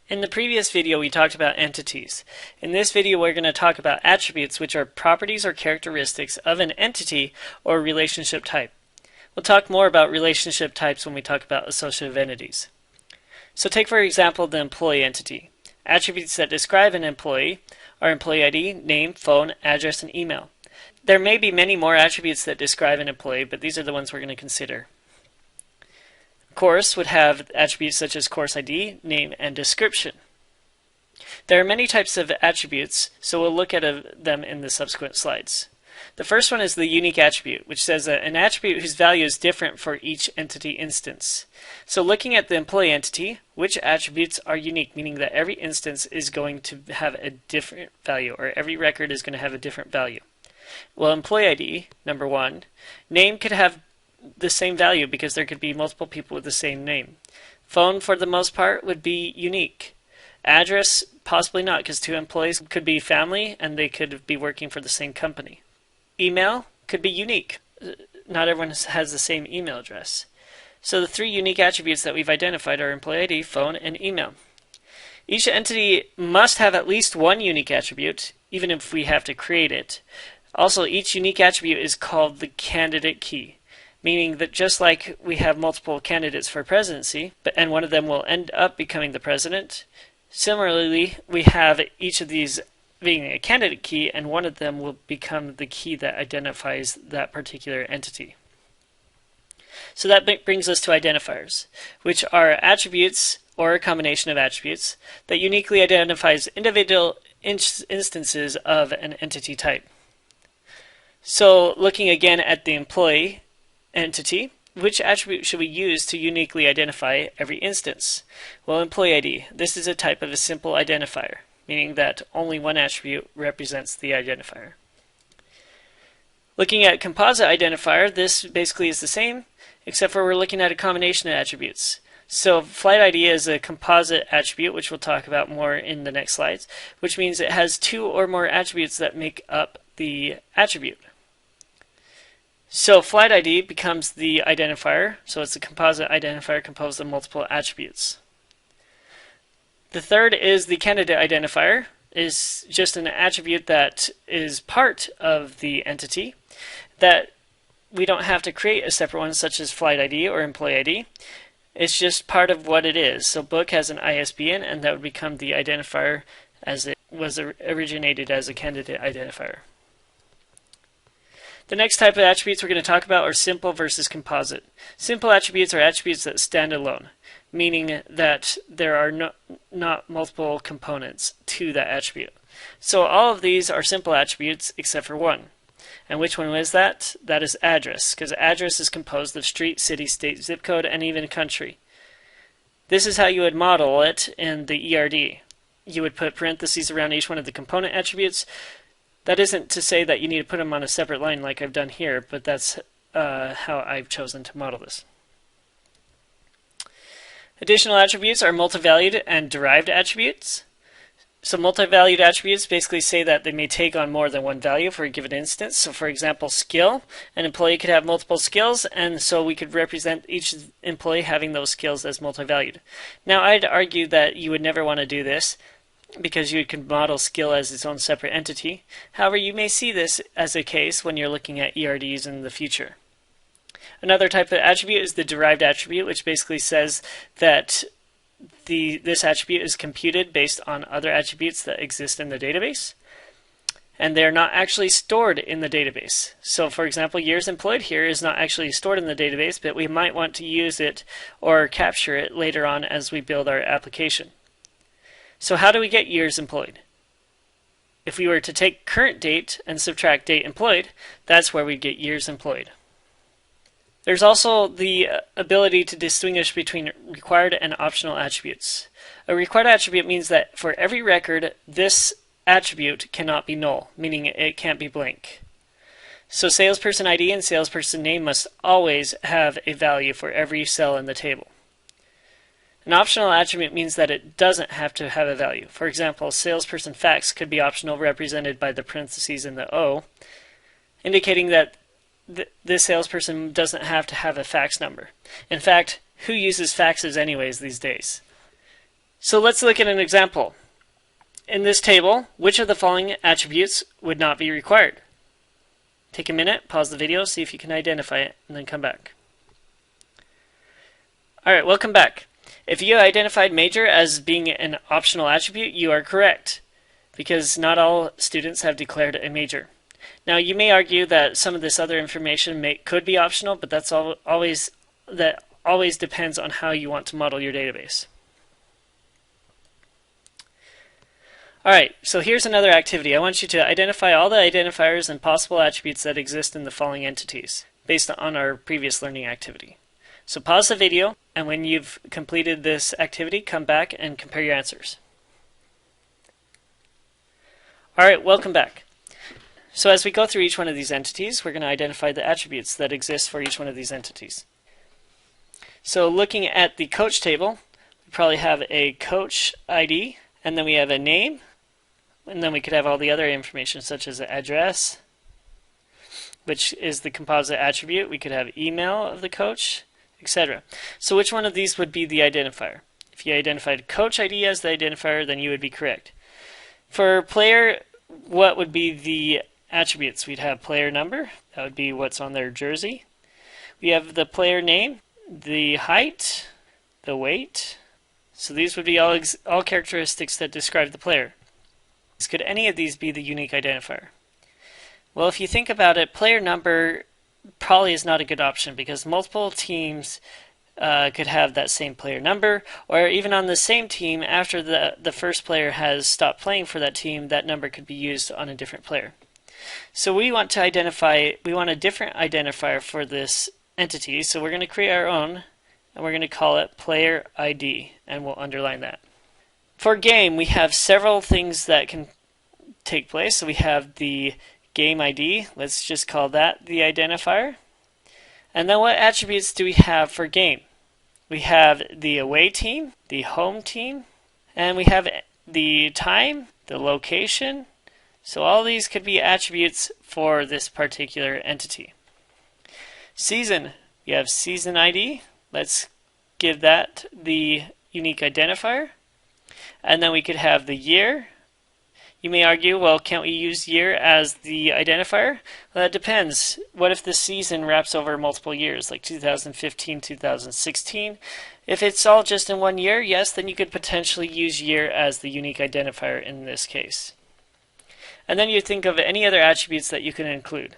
In the previous video, we talked about entities. In this video, we're going to talk about attributes, which are properties or characteristics of an entity or relationship type. We'll talk more about relationship types when we talk about associative entities. So take, for example, the employee entity. Attributes that describe an employee are employee ID, name, phone, address, and email. There may be many more attributes that describe an employee, but these are the ones we're going to consider. Course would have attributes such as course ID, name, and description. There are many types of attributes, so we'll look at them in the subsequent slides. The first one is the unique attribute, which says that an attribute whose value is different for each entity instance. So looking at the employee entity, which attributes are unique, meaning that every instance is going to have a different value, or every record is going to have a different value. Well, employee ID, number one, name could have the same value because there could be multiple people with the same name. Phone, for the most part, would be unique. Address, possibly not, because two employees could be family and they could be working for the same company. Email could be unique. Not everyone has the same email address. So the three unique attributes that we've identified are employee ID, phone, and email. Each entity must have at least one unique attribute, even if we have to create it. Also, each unique attribute is called the candidate key, meaning that just like we have multiple candidates for presidency, and one of them will end up becoming the president, similarly, we have each of these being a candidate key, and one of them will become the key that identifies that particular entity. So that brings us to identifiers, which are attributes or a combination of attributes that uniquely identifies individual instances of an entity type. So looking again at the employee entity, which attribute should we use to uniquely identify every instance? Well, employee ID. This is a type of a simple identifier, meaning that only one attribute represents the identifier. Looking at composite identifier, this basically is the same, except for we're looking at a combination of attributes. So flight ID is a composite attribute, which we'll talk about more in the next slides, which means it has two or more attributes that make up the attribute. So flight ID becomes the identifier, so it's a composite identifier composed of multiple attributes. The third is the candidate identifier, is just an attribute that is part of the entity that we don't have to create a separate one such as flight ID or employee ID. It's just part of what it is. So book has an ISBN, and that would become the identifier as it was originated as a candidate identifier. The next type of attributes we're going to talk about are simple versus composite. Simple attributes are attributes that stand alone, meaning that there are not multiple components to that attribute. So all of these are simple attributes except for one. And which one is that? That is address, because address is composed of street, city, state, zip code, and even country. This is how you would model it in the ERD. You would put parentheses around each one of the component attributes. That isn't to say that you need to put them on a separate line like I've done here, but that's how I've chosen to model this. Additional attributes are multivalued and derived attributes. So multivalued attributes basically say that they may take on more than one value for a given instance. So for example, skill, an employee could have multiple skills, and so we could represent each employee having those skills as multivalued. Now I'd argue that you would never want to do this, because you could model skill as its own separate entity. However, you may see this as a case when you're looking at ERDs in the future. Another type of attribute is the derived attribute, which basically says that this attribute is computed based on other attributes that exist in the database, and they're not actually stored in the database. So for example, years employed here is not actually stored in the database, but we might want to use it or capture it later on as we build our application. So how do we get years employed? If we were to take current date and subtract date employed, that's where we get years employed. There's also the ability to distinguish between required and optional attributes. A required attribute means that for every record, this attribute cannot be null, meaning it can't be blank. So salesperson ID and salesperson name must always have a value for every cell in the table. An optional attribute means that it doesn't have to have a value. For example, salesperson fax could be optional, represented by the parentheses in the O, indicating that this salesperson doesn't have to have a fax number. In fact, who uses faxes anyways these days? So let's look at an example. In this table, which of the following attributes would not be required? Take a minute, pause the video, see if you can identify it, and then come back. Alright, welcome back. If you identified major as being an optional attribute, you are correct, because not all students have declared a major. Now, you may argue that some of this other information could be optional, but that always depends on how you want to model your database. Alright, so here's another activity. I want you to identify all the identifiers and possible attributes that exist in the following entities, based on our previous learning activity. So pause the video, and when you've completed this activity, come back and compare your answers. Alright, welcome back. So as we go through each one of these entities, we're going to identify the attributes that exist for each one of these entities. So looking at the coach table, we probably have a coach ID, and then we have a name, and then we could have all the other information such as the address, which is the composite attribute. We could have email of the coach, etc. So which one of these would be the identifier? If you identified coach ID as the identifier, then you would be correct. For player, what would be the attributes? We'd have player number, that would be what's on their jersey. We have the player name, the height, the weight. So these would be all characteristics that describe the player. Could any of these be the unique identifier? Well, if you think about it, player number probably is not a good option because multiple teams could have that same player number, or even on the same team, after the first player has stopped playing for that team, that number could be used on a different player. So we want a different identifier for this entity, so we're going to create our own, and we're going to call it player ID, and we'll underline that. For game, we have several things that can take place. So we have the game ID. Let's just call that the identifier. And then what attributes do we have for game? We have the away team, the home team, and we have the time, the location. So all these could be attributes for this particular entity. Season, we have season ID. Let's give that the unique identifier. And then we could have the year. You may argue, well, can't we use year as the identifier? Well, that depends. What if the season wraps over multiple years, like 2015, 2016? If it's all just in 1 year, yes, then you could potentially use year as the unique identifier in this case. And then you think of any other attributes that you can include.